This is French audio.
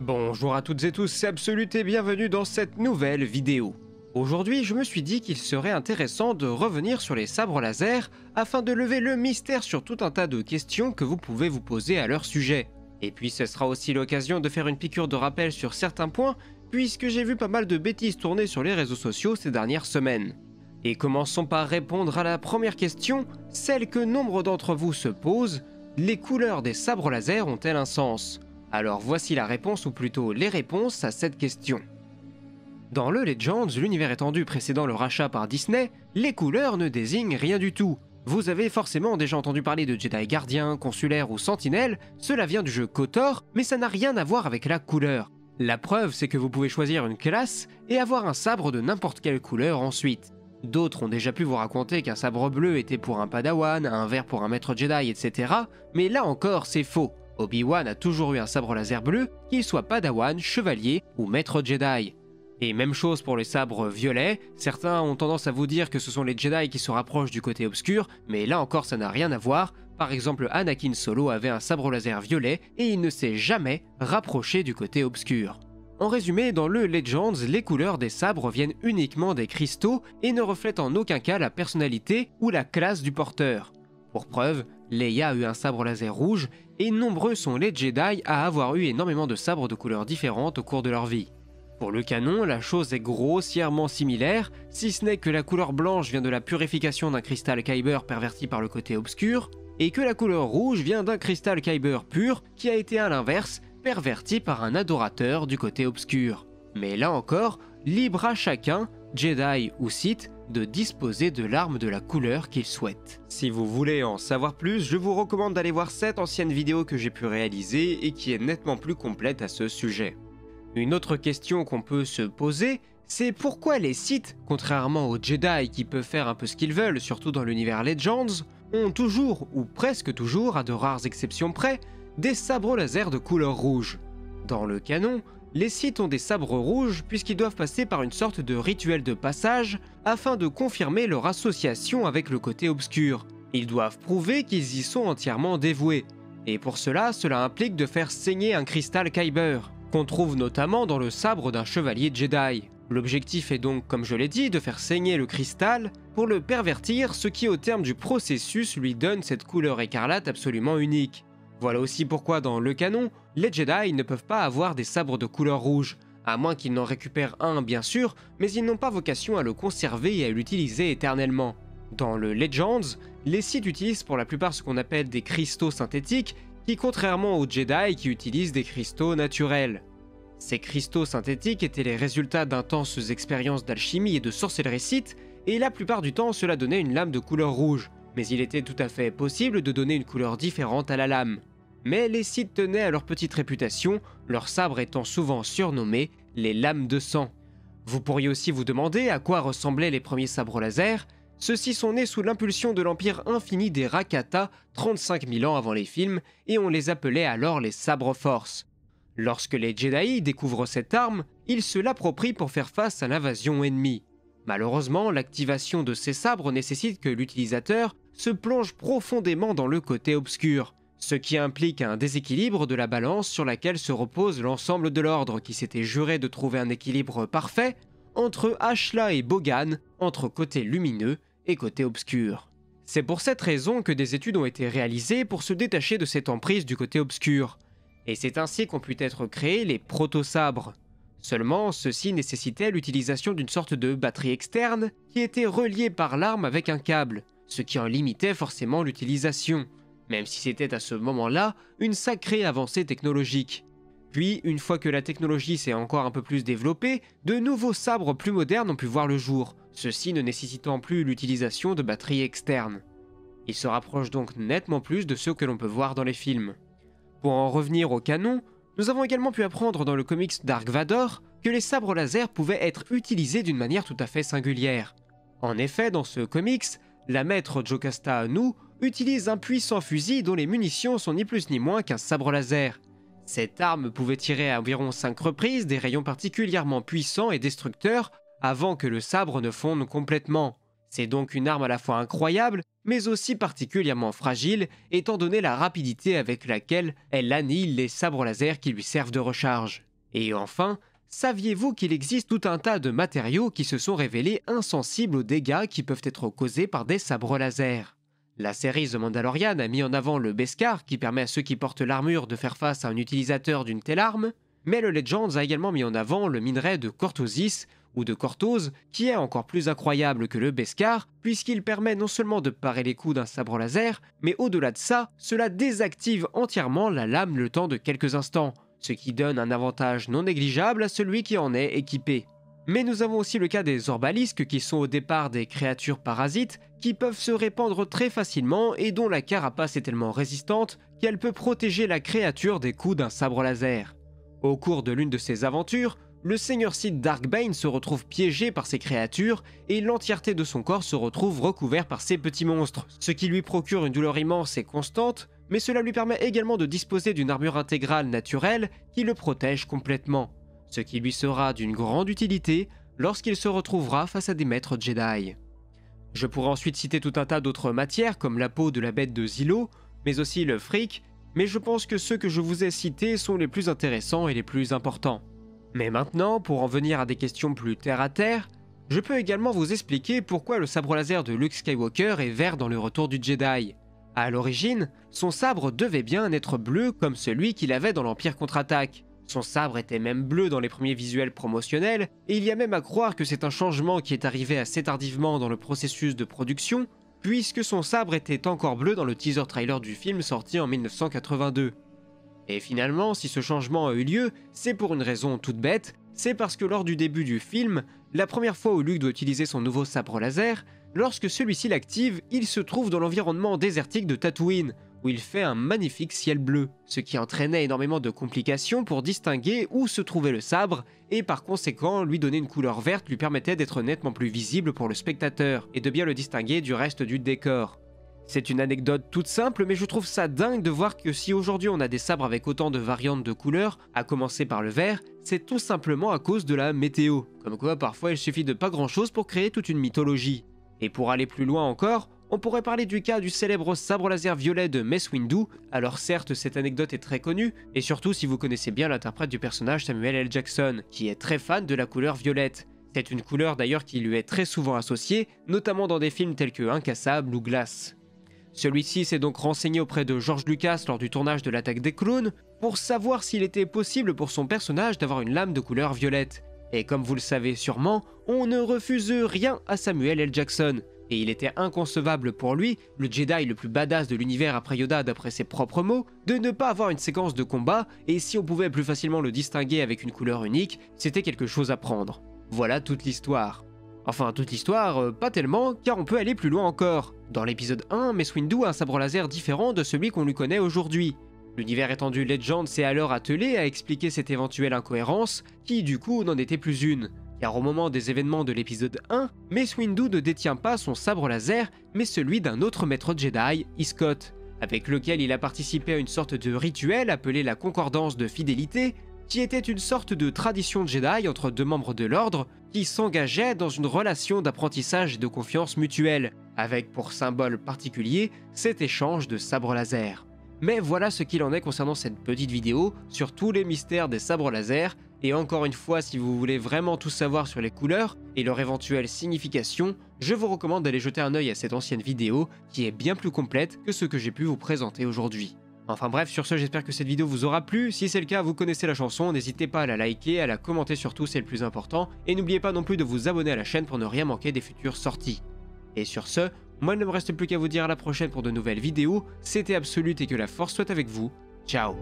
Bonjour à toutes et tous, c'est Absolute et bienvenue dans cette nouvelle vidéo. Aujourd'hui, je me suis dit qu'il serait intéressant de revenir sur les sabres laser afin de lever le mystère sur tout un tas de questions que vous pouvez vous poser à leur sujet. Et puis ce sera aussi l'occasion de faire une piqûre de rappel sur certains points, puisque j'ai vu pas mal de bêtises tourner sur les réseaux sociaux ces dernières semaines. Et commençons par répondre à la première question, celle que nombre d'entre vous se posent: les couleurs des sabres laser ont-elles un sens? Alors voici la réponse, ou plutôt les réponses à cette question. Dans le Legends, l'univers étendu précédant le rachat par Disney, les couleurs ne désignent rien du tout. Vous avez forcément déjà entendu parler de Jedi gardien, consulaire ou sentinelle, cela vient du jeu KOTOR, mais ça n'a rien à voir avec la couleur. La preuve, c'est que vous pouvez choisir une classe et avoir un sabre de n'importe quelle couleur ensuite. D'autres ont déjà pu vous raconter qu'un sabre bleu était pour un padawan, un vert pour un maître Jedi, etc. Mais là encore, c'est faux. Obi-Wan a toujours eu un sabre laser bleu, qu'il soit padawan, chevalier ou maître Jedi. Et même chose pour les sabres violets, certains ont tendance à vous dire que ce sont les Jedi qui se rapprochent du côté obscur, mais là encore ça n'a rien à voir. Par exemple, Anakin Solo avait un sabre laser violet et il ne s'est jamais rapproché du côté obscur. En résumé, dans le Legends, les couleurs des sabres viennent uniquement des cristaux et ne reflètent en aucun cas la personnalité ou la classe du porteur. Pour preuve, Leia a eu un sabre laser rouge et nombreux sont les Jedi à avoir eu énormément de sabres de couleurs différentes au cours de leur vie. Pour le canon, la chose est grossièrement similaire, si ce n'est que la couleur blanche vient de la purification d'un cristal Kyber perverti par le côté obscur, et que la couleur rouge vient d'un cristal Kyber pur qui a été à l'inverse perverti par un adorateur du côté obscur. Mais là encore, libre à chacun, Jedi ou Sith, de disposer de l'arme de la couleur qu'il souhaite. Si vous voulez en savoir plus, je vous recommande d'aller voir cette ancienne vidéo que j'ai pu réaliser et qui est nettement plus complète à ce sujet. Une autre question qu'on peut se poser, c'est pourquoi les Sith, contrairement aux Jedi qui peuvent faire un peu ce qu'ils veulent, surtout dans l'univers Legends, ont toujours, ou presque toujours, à de rares exceptions près, des sabres laser de couleur rouge. Dans le canon, les Sith ont des sabres rouges puisqu'ils doivent passer par une sorte de rituel de passage afin de confirmer leur association avec le côté obscur. Ils doivent prouver qu'ils y sont entièrement dévoués. Et pour cela implique de faire saigner un cristal Kyber, qu'on trouve notamment dans le sabre d'un chevalier Jedi. L'objectif est donc, comme je l'ai dit, de faire saigner le cristal pour le pervertir, ce qui au terme du processus lui donne cette couleur écarlate absolument unique. Voilà aussi pourquoi dans le canon, les Jedi ne peuvent pas avoir des sabres de couleur rouge, à moins qu'ils n'en récupèrent un bien sûr, mais ils n'ont pas vocation à le conserver et à l'utiliser éternellement. Dans le Legends, les Sith utilisent pour la plupart ce qu'on appelle des cristaux synthétiques, qui contrairement aux Jedi qui utilisent des cristaux naturels. Ces cristaux synthétiques étaient les résultats d'intenses expériences d'alchimie et de sorcellerie Sith, et la plupart du temps cela donnait une lame de couleur rouge, mais il était tout à fait possible de donner une couleur différente à la lame. Mais les Sith tenaient à leur petite réputation, leurs sabres étant souvent surnommés les lames de sang. Vous pourriez aussi vous demander à quoi ressemblaient les premiers sabres laser. Ceux-ci sont nés sous l'impulsion de l'empire infini des Rakata 35 000 ans avant les films, et on les appelait alors les sabres force. Lorsque les Jedi découvrent cette arme, ils se l'approprient pour faire face à l'invasion ennemie. Malheureusement, l'activation de ces sabres nécessite que l'utilisateur se plonge profondément dans le côté obscur, ce qui implique un déséquilibre de la balance sur laquelle se repose l'ensemble de l'ordre qui s'était juré de trouver un équilibre parfait entre Ashla et Bogan, entre côté lumineux et côté obscur. C'est pour cette raison que des études ont été réalisées pour se détacher de cette emprise du côté obscur, et c'est ainsi qu'ont pu être créés les proto-sabres. Seulement, ceci nécessitait l'utilisation d'une sorte de batterie externe qui était reliée par l'arme avec un câble, ce qui en limitait forcément l'utilisation, même si c'était à ce moment-là une sacrée avancée technologique. Puis, une fois que la technologie s'est encore un peu plus développée, de nouveaux sabres plus modernes ont pu voir le jour, ceci ne nécessitant plus l'utilisation de batteries externes. Ils se rapprochent donc nettement plus de ceux que l'on peut voir dans les films. Pour en revenir au canon, nous avons également pu apprendre dans le comics Dark Vador que les sabres laser pouvaient être utilisés d'une manière tout à fait singulière. En effet, dans ce comics, la maître Jocasta Nu utilise un puissant fusil dont les munitions sont ni plus ni moins qu'un sabre laser. Cette arme pouvait tirer à environ 5 reprises des rayons particulièrement puissants et destructeurs avant que le sabre ne fonde complètement. C'est donc une arme à la fois incroyable, mais aussi particulièrement fragile, étant donné la rapidité avec laquelle elle annihile les sabres laser qui lui servent de recharge. Et enfin, saviez-vous qu'il existe tout un tas de matériaux qui se sont révélés insensibles aux dégâts qui peuvent être causés par des sabres laser? La série The Mandalorian a mis en avant le Beskar qui permet à ceux qui portent l'armure de faire face à un utilisateur d'une telle arme, mais le Legends a également mis en avant le minerai de Cortosis ou de Cortose qui est encore plus incroyable que le Beskar puisqu'il permet non seulement de parer les coups d'un sabre laser, mais au-delà de ça, cela désactive entièrement la lame le temps de quelques instants, ce qui donne un avantage non négligeable à celui qui en est équipé. Mais nous avons aussi le cas des Orbalisques qui sont au départ des créatures parasites qui peuvent se répandre très facilement et dont la carapace est tellement résistante qu'elle peut protéger la créature des coups d'un sabre laser. Au cours de l'une de ces aventures, le seigneur Sith Darkbane se retrouve piégé par ces créatures et l'entièreté de son corps se retrouve recouvert par ces petits monstres, ce qui lui procure une douleur immense et constante, mais cela lui permet également de disposer d'une armure intégrale naturelle qui le protège complètement, ce qui lui sera d'une grande utilité lorsqu'il se retrouvera face à des maîtres Jedi. Je pourrais ensuite citer tout un tas d'autres matières comme la peau de la bête de Zillo, mais aussi le fric, mais je pense que ceux que je vous ai cités sont les plus intéressants et les plus importants. Mais maintenant, pour en venir à des questions plus terre à terre, je peux également vous expliquer pourquoi le sabre laser de Luke Skywalker est vert dans le Retour du Jedi. À l'origine, son sabre devait bien être bleu comme celui qu'il avait dans l'Empire contre-attaque. Son sabre était même bleu dans les premiers visuels promotionnels, et il y a même à croire que c'est un changement qui est arrivé assez tardivement dans le processus de production, puisque son sabre était encore bleu dans le teaser trailer du film sorti en 1982. Et finalement, si ce changement a eu lieu, c'est pour une raison toute bête, c'est parce que lors du début du film, la première fois où Luke doit utiliser son nouveau sabre laser, lorsque celui-ci l'active, il se trouve dans l'environnement désertique de Tatooine, où il fait un magnifique ciel bleu, ce qui entraînait énormément de complications pour distinguer où se trouvait le sabre, et par conséquent, lui donner une couleur verte lui permettait d'être nettement plus visible pour le spectateur, et de bien le distinguer du reste du décor. C'est une anecdote toute simple, mais je trouve ça dingue de voir que si aujourd'hui on a des sabres avec autant de variantes de couleurs, à commencer par le vert, c'est tout simplement à cause de la météo. Comme quoi parfois il suffit de pas grand chose pour créer toute une mythologie. Et pour aller plus loin encore, on pourrait parler du cas du célèbre sabre laser violet de Mace Windu. Alors certes, cette anecdote est très connue, et surtout si vous connaissez bien l'interprète du personnage Samuel L. Jackson, qui est très fan de la couleur violette. C'est une couleur d'ailleurs qui lui est très souvent associée, notamment dans des films tels que Incassable ou Glace. Celui-ci s'est donc renseigné auprès de George Lucas lors du tournage de l'Attaque des Clones pour savoir s'il était possible pour son personnage d'avoir une lame de couleur violette. Et comme vous le savez sûrement, on ne refuse rien à Samuel L. Jackson. Et il était inconcevable pour lui, le Jedi le plus badass de l'univers après Yoda d'après ses propres mots, de ne pas avoir une séquence de combat, et si on pouvait plus facilement le distinguer avec une couleur unique, c'était quelque chose à prendre. Voilà toute l'histoire. Enfin, toute l'histoire, pas tellement, car on peut aller plus loin encore. Dans l'épisode 1, Mace Windu a un sabre laser différent de celui qu'on lui connaît aujourd'hui. L'univers étendu Legends s'est alors attelé à expliquer cette éventuelle incohérence, qui du coup n'en était plus une. Car au moment des événements de l'épisode 1, Mace Windu ne détient pas son sabre laser, mais celui d'un autre maître Jedi, Iscott, avec lequel il a participé à une sorte de rituel appelé la Concordance de Fidélité, qui était une sorte de tradition Jedi entre deux membres de l'ordre qui s'engageaient dans une relation d'apprentissage et de confiance mutuelle, avec pour symbole particulier cet échange de sabres laser. Mais voilà ce qu'il en est concernant cette petite vidéo sur tous les mystères des sabres laser, et encore une fois, si vous voulez vraiment tout savoir sur les couleurs et leur éventuelle signification, je vous recommande d'aller jeter un œil à cette ancienne vidéo qui est bien plus complète que ce que j'ai pu vous présenter aujourd'hui. Enfin bref, sur ce, j'espère que cette vidéo vous aura plu. Si c'est le cas, vous connaissez la chanson, n'hésitez pas à la liker, à la commenter surtout, c'est le plus important. Et n'oubliez pas non plus de vous abonner à la chaîne pour ne rien manquer des futures sorties. Et sur ce, moi il ne me reste plus qu'à vous dire à la prochaine pour de nouvelles vidéos. C'était Absolute et que la force soit avec vous. Ciao.